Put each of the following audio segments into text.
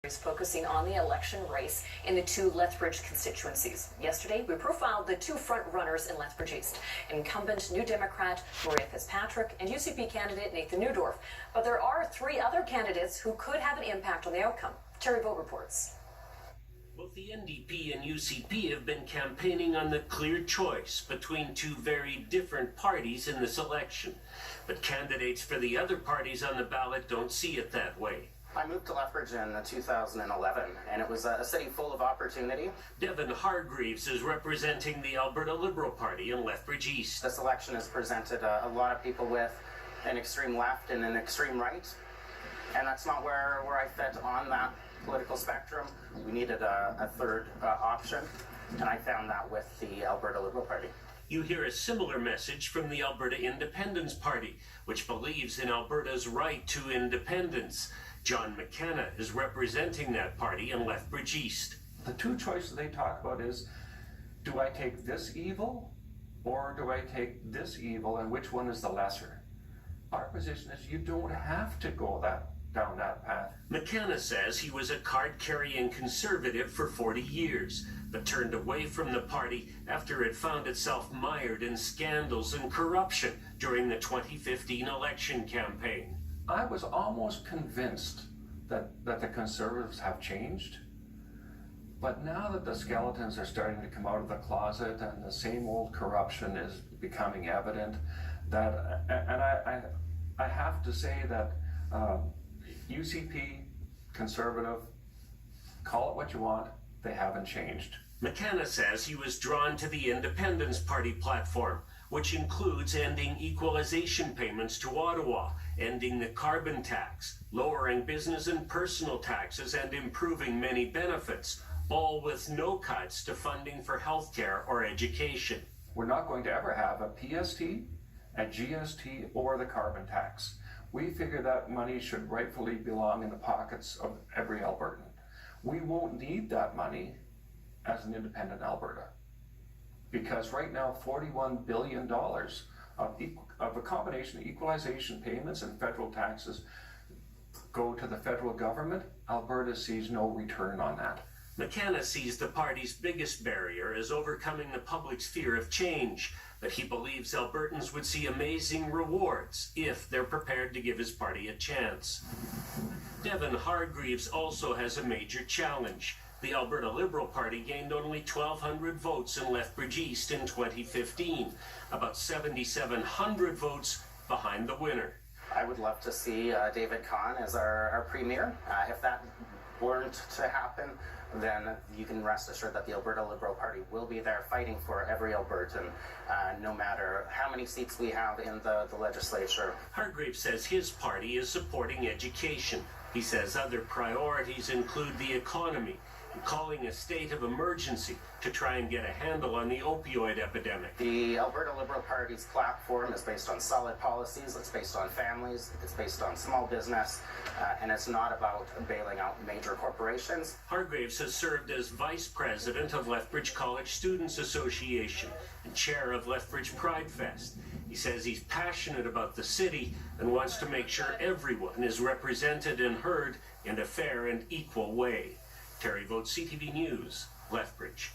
is focusing on the election race in the two Lethbridge constituencies. Yesterday, we profiled the two front runners in Lethbridge East, incumbent New Democrat Maria Fitzpatrick and UCP candidate Nathan Newdorf. But there are three other candidates who could have an impact on the outcome. Terry Vogt reports. Both the NDP and UCP have been campaigning on the clear choice between two very different parties in this election. But candidates for the other parties on the ballot don't see it that way. I moved to Lethbridge in 2011, and it was a city full of opportunity. Devin Hargreaves is representing the Alberta Liberal Party in Lethbridge East. This election has presented a lot of people with an extreme left and an extreme right, and that's not where I fit on that political spectrum. We needed a third option, and I found that with the Alberta Liberal Party. You hear a similar message from the Alberta Independence Party, which believes in Alberta's right to independence. John McKenna is representing that party in Lethbridge East. The two choices they talk about is, do I take this evil or do I take this evil, and which one is the lesser? Our position is you don't have to go down that path. McKenna says he was a card-carrying conservative for 40 years, but turned away from the party after it found itself mired in scandals and corruption during the 2015 election campaign. I was almost convinced that the Conservatives have changed, but now that the skeletons are starting to come out of the closet and the same old corruption is becoming evident, that, and I have to say that UCP, Conservative, call it what you want, they haven't changed. McKenna says he was drawn to the Independence Party platform, which includes ending equalization payments to Ottawa, ending the carbon tax, lowering business and personal taxes, and improving many benefits, all with no cuts to funding for healthcare or education. We're not going to ever have a PST, a GST, or the carbon tax. We figure that money should rightfully belong in the pockets of every Albertan. We won't need that money as an independent Alberta, because right now $41 billion of a combination of equalization payments and federal taxes go to the federal government. Alberta sees no return on that. McKenna sees the party's biggest barrier as overcoming the public's fear of change, but he believes Albertans would see amazing rewards if they're prepared to give his party a chance. Devin Hargreaves also has a major challenge. The Alberta Liberal Party gained only 1,200 votes in Lethbridge East in 2015, about 7,700 votes behind the winner. I would love to see David Kahn as our premier. If that weren't to happen, then you can rest assured that the Alberta Liberal Party will be there fighting for every Albertan, no matter how many seats we have in the legislature. Hargreaves says his party is supporting education. He says other priorities include the economy, calling a state of emergency to try and get a handle on the opioid epidemic. The Alberta Liberal Party's platform is based on solid policies, it's based on families, it's based on small business, and it's not about bailing out major corporations. Hargreaves has served as vice president of Lethbridge College Students Association and chair of Lethbridge Pride Fest. He says he's passionate about the city and wants to make sure everyone is represented and heard in a fair and equal way. Terry Vogt, CTV News, Lethbridge.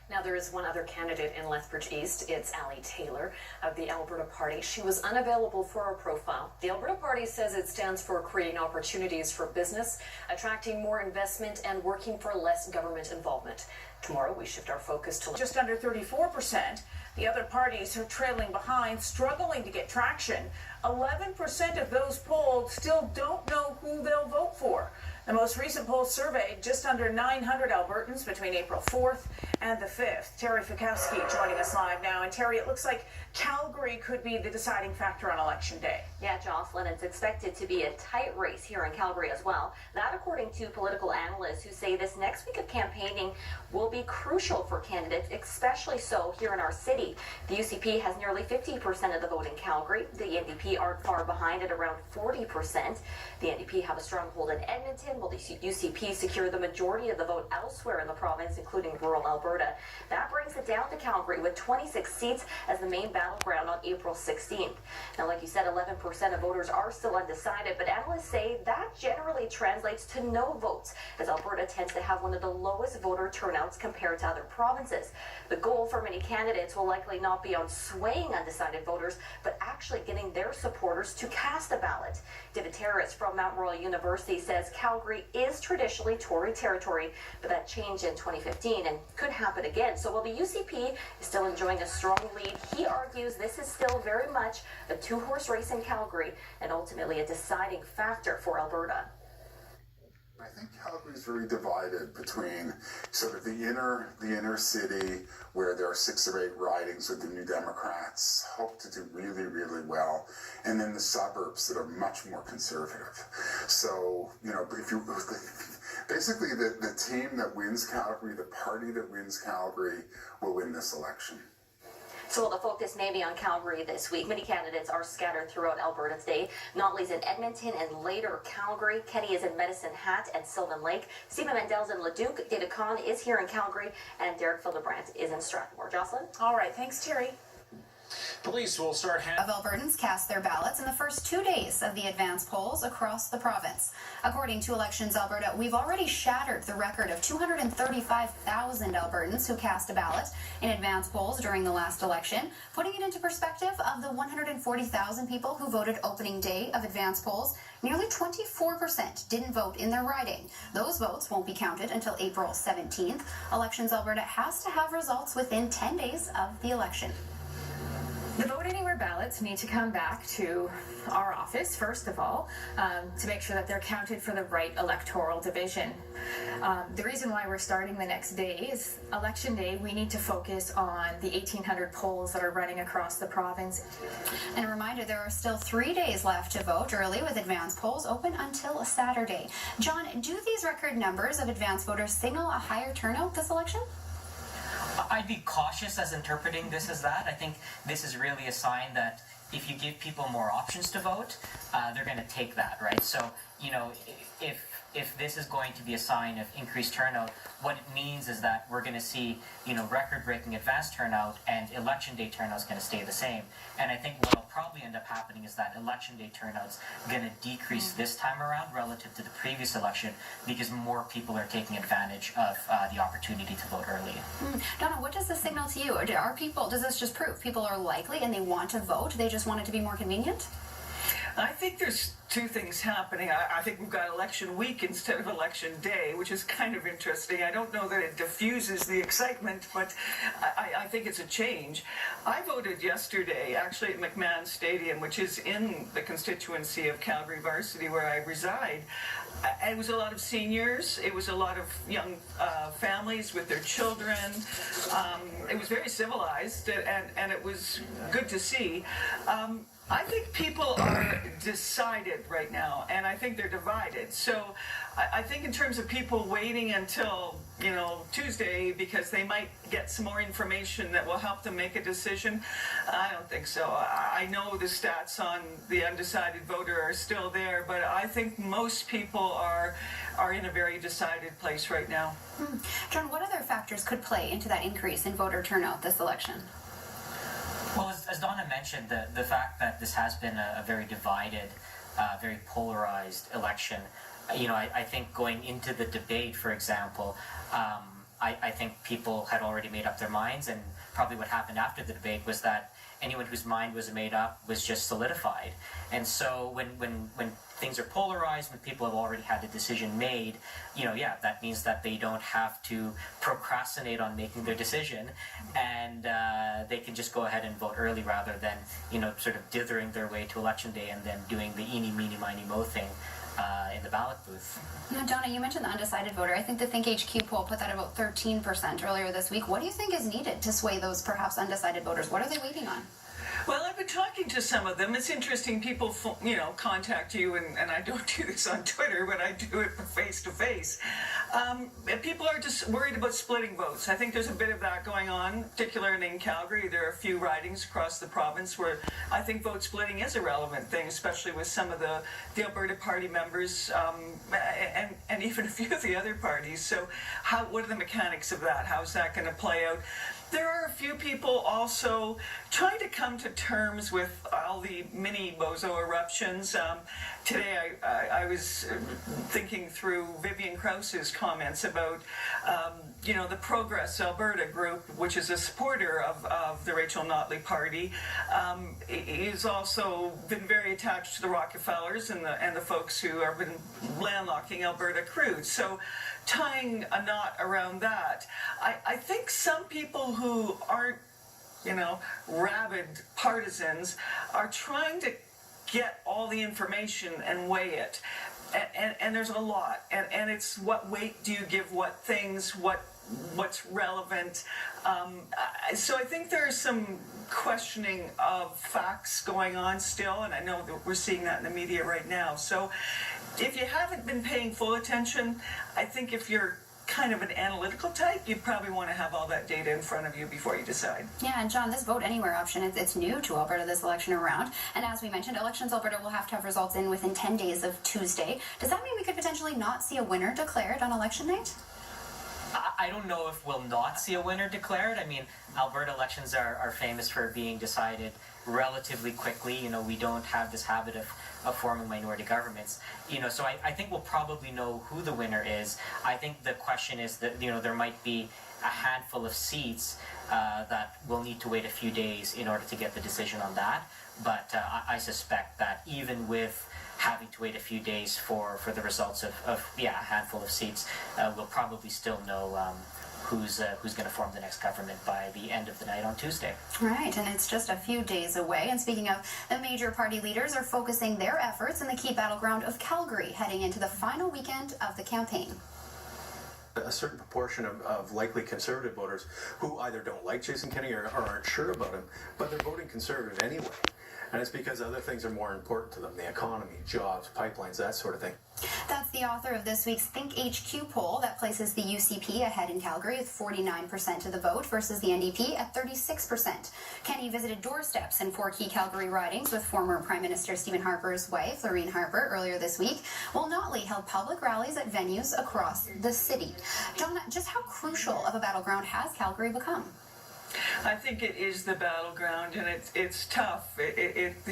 Now, there is one other candidate in Lethbridge East. It's Ali Taylor of the Alberta Party. She was unavailable for our profile. The Alberta Party says it stands for creating opportunities for business, attracting more investment, and working for less government involvement. Tomorrow, we shift our focus to just under 34%. The other parties are trailing behind, struggling to get traction. 11% of those polled still don't know who they'll vote for. The most recent poll surveyed just under 900 Albertans between April 4th and the 5th. Terry Fikowski joining us live now. And Terry, it looks like Calgary could be the deciding factor on Election Day. Yeah, Jocelyn, it's expected to be a tight race here in Calgary as well. That according to political analysts who say this next week of campaigning will be crucial for candidates, especially so here in our city. The UCP has nearly 50% of the vote in Calgary. The NDP aren't far behind at around 40%. The NDP have a stronghold in Edmonton, election, will the UCP secure the majority of the vote elsewhere in the province, including rural Alberta? That brings it down to Calgary with 26 seats as the main battleground on April 16th. Now, like you said, 11% of voters are still undecided, but analysts say that generally translates to no votes, as Alberta tends to have one of the lowest voter turnouts compared to other provinces. The goal for many candidates will likely not be on swaying undecided voters, but actually getting their supporters to cast a ballot. David Terrace from Mount Royal University says Calgary is traditionally Tory territory, but that changed in 2015 and could happen again. So while the UCP is still enjoying a strong lead, he argues this is still very much a two-horse race in Calgary and ultimately a deciding factor for Alberta. I think Calgary's very divided between sort of the inner city, where there are 6 or 8 ridings with the New Democrats hope to do really, really well, and then the suburbs that are much more conservative. So, you know, if you basically the team that wins Calgary, the party that wins Calgary, will win this election. So the focus may be on Calgary this week. Many candidates are scattered throughout Alberta today. Notley's in Edmonton and later Calgary. Kenny is in Medicine Hat and Sylvan Lake. Stephen Mandel's in Leduc. David Kahn is here in Calgary. And Derek Fildebrandt is in Strathmore. Jocelyn? All right, thanks, Terry. Police will start of Albertans cast their ballots in the first 2 days of the advance polls across the province. According to Elections Alberta, we've already shattered the record of 235,000 Albertans who cast a ballot in advance polls during the last election. Putting it into perspective, of the 140,000 people who voted opening day of advance polls, nearly 24% didn't vote in their riding. Those votes won't be counted until April 17th. Elections Alberta has to have results within 10 days of the election. The Vote Anywhere ballots need to come back to our office, first of all, to make sure that they're counted for the right electoral division. The reason why we're starting the next day is Election Day. We need to focus on the 1,800 polls that are running across the province. And a reminder, there are still 3 days left to vote early, with advance polls open until Saturday. John, do these record numbers of advance voters signal a higher turnout this election? I'd be cautious as interpreting this as that. I think this is really a sign that if you give people more options to vote, they're going to take that, right? So, you know, if this is going to be a sign of increased turnout, what it means is that we're going to see, you know, record-breaking advance turnout, and election day turnout is going to stay the same. And I think what will probably end up happening is that election day turnout's going to decrease this time around relative to the previous election, because more people are taking advantage of the opportunity to vote early. Donna, what does this signal to you? Does this just prove people are likely and they want to vote, they just want it to be more convenient? I think there's two things happening. I think we've got election week instead of election day, which is kind of interesting. I don't know that it diffuses the excitement, but I think it's a change. I voted yesterday, actually at McMahon Stadium, which is in the constituency of Calgary Varsity where I reside. It was a lot of seniors. It was a lot of young families with their children. It was very civilized, and it was good to see. I think people are decided right now, and I think they're divided. So I think in terms of people waiting until, you know, Tuesday because they might get some more information that will help them make a decision, I don't think so. I know the stats on the undecided voter are still there, but I think most people are in a very decided place right now. John, what other factors could play into that increase in voter turnout this election? Well, as Donna mentioned, the fact that this has been a very divided, very polarized election, you know, I think going into the debate, for example, I think people had already made up their minds, and probably what happened after the debate was that anyone whose mind was made up was just solidified. And so when things are polarized, when people have already had the decision made, you know, yeah, that means that they don't have to procrastinate on making their decision, and they can just go ahead and vote early rather than, you know, sort of dithering their way to election day and then doing the eeny, meeny, miny, mo thing in the ballot booth. Now, Donna, you mentioned the undecided voter. I think the Think HQ poll put that at about 13% earlier this week. What do you think is needed to sway those perhaps undecided voters? What are they waiting on? Well, I've been talking to some of them. It's interesting. People, you know, contact you, and I don't do this on Twitter, but I do it face to face. People are just worried about splitting votes. I think there's a bit of that going on, particularly in Calgary. There are a few ridings across the province where I think vote splitting is a relevant thing, especially with some of the Alberta Party members and even a few of the other parties. So what are the mechanics of that? How's that going to play out? There are a few people also trying to come to terms with all the mini bozo eruptions. Today I was thinking through Vivian Krause's comments about the Progress Alberta group, which is a supporter of the Rachel Notley party. He's also been very attached to the Rockefellers and the folks who have been landlocking Alberta crude. So tying a knot around that, I think some people who aren't, rabid partisans are trying to get all the information and weigh it. And there's a lot. And it's what weight do you give what things, what's relevant. So I think there's some questioning of facts going on still, and I know that we're seeing that in the media right now. So if you haven't been paying full attention, I think if you're kind of an analytical type, you probably want to have all that data in front of you before you decide. Yeah, and John, this Vote Anywhere option, it's new to Alberta this election around. And as we mentioned, Elections Alberta will have to have results in within 10 days of Tuesday. Does that mean we could potentially not see a winner declared on election night? I don't know if we'll not see a winner declared. I mean, Alberta elections are famous for being decided relatively quickly. We don't have this habit of forming minority governments. So I think we'll probably know who the winner is. I think the question is that, there might be a handful of seats that we'll need to wait a few days in order to get the decision on that. But I suspect that even with having to wait a few days for the results of a handful of seats, we'll probably still know who's going to form the next government by the end of the night on Tuesday. Right, and it's just a few days away. And speaking of, the major party leaders are focusing their efforts in the key battleground of Calgary, heading into the final weekend of the campaign. A certain proportion of likely Conservative voters who either don't like Jason Kenney or aren't sure about him, but they're voting Conservative anyway. And it's because other things are more important to them, the economy, jobs, pipelines, that sort of thing. That's the author of this week's Think HQ poll that places the UCP ahead in Calgary with 49% of the vote versus the NDP at 36%. Kenny visited doorsteps in 4 key Calgary ridings with former Prime Minister Stephen Harper's wife, Lorraine Harper, earlier this week, while Notley held public rallies at venues across the city. John, just how crucial of a battleground has Calgary become? I think it is the battleground, and it's tough. It's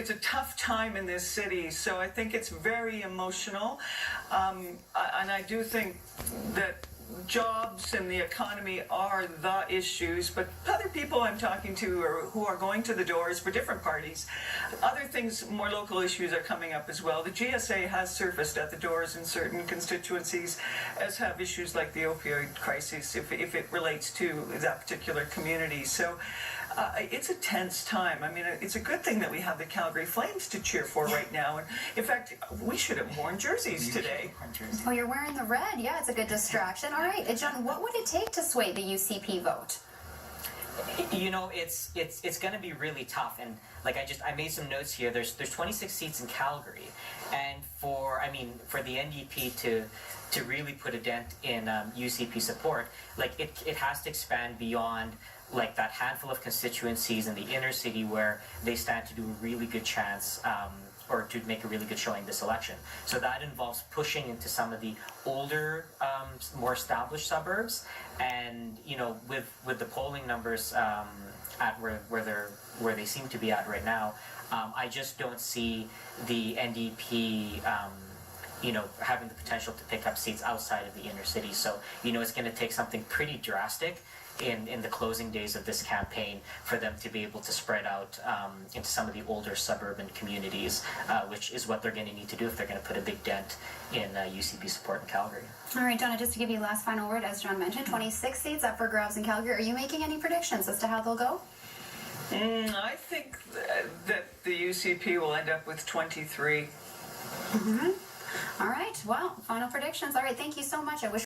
a tough time in this city, so I think it's very emotional, and I do think that jobs and the economy are the issues, but other people I'm talking to who are going to the doors for different parties, other things, more local issues are coming up as well. The GSA has surfaced at the doors in certain constituencies, as have issues like the opioid crisis, if it relates to that particular community. So it's a tense time. I mean, it's a good thing that we have the Calgary Flames to cheer for right now. And in fact, we should have worn jerseys today. Oh, you're wearing the red. Yeah, it's a good distraction. All right, John, what would it take to sway the UCP vote? It's going to be really tough, and I made some notes here. There's 26 seats in Calgary, and for the NDP to really put a dent in UCP support, it has to expand beyond that handful of constituencies in the inner city where they stand to do a really good chance or to make a really good showing this election. So that involves pushing into some of the older, more established suburbs, and with the polling numbers at where they seem to be at right now, I just don't see the NDP having the potential to pick up seats outside of the inner city. So it's going to take something pretty drastic in the closing days of this campaign for them to be able to spread out into some of the older suburban communities, which is what they're going to need to do if they're going to put a big dent in UCP support in Calgary. All right, Donna, just to give you last final word, as John mentioned, 26 seats up for grabs in Calgary. Are you making any predictions as to how they'll go? I think that the UCP will end up with 23. All right, well, final predictions. All right, thank you so much. I wish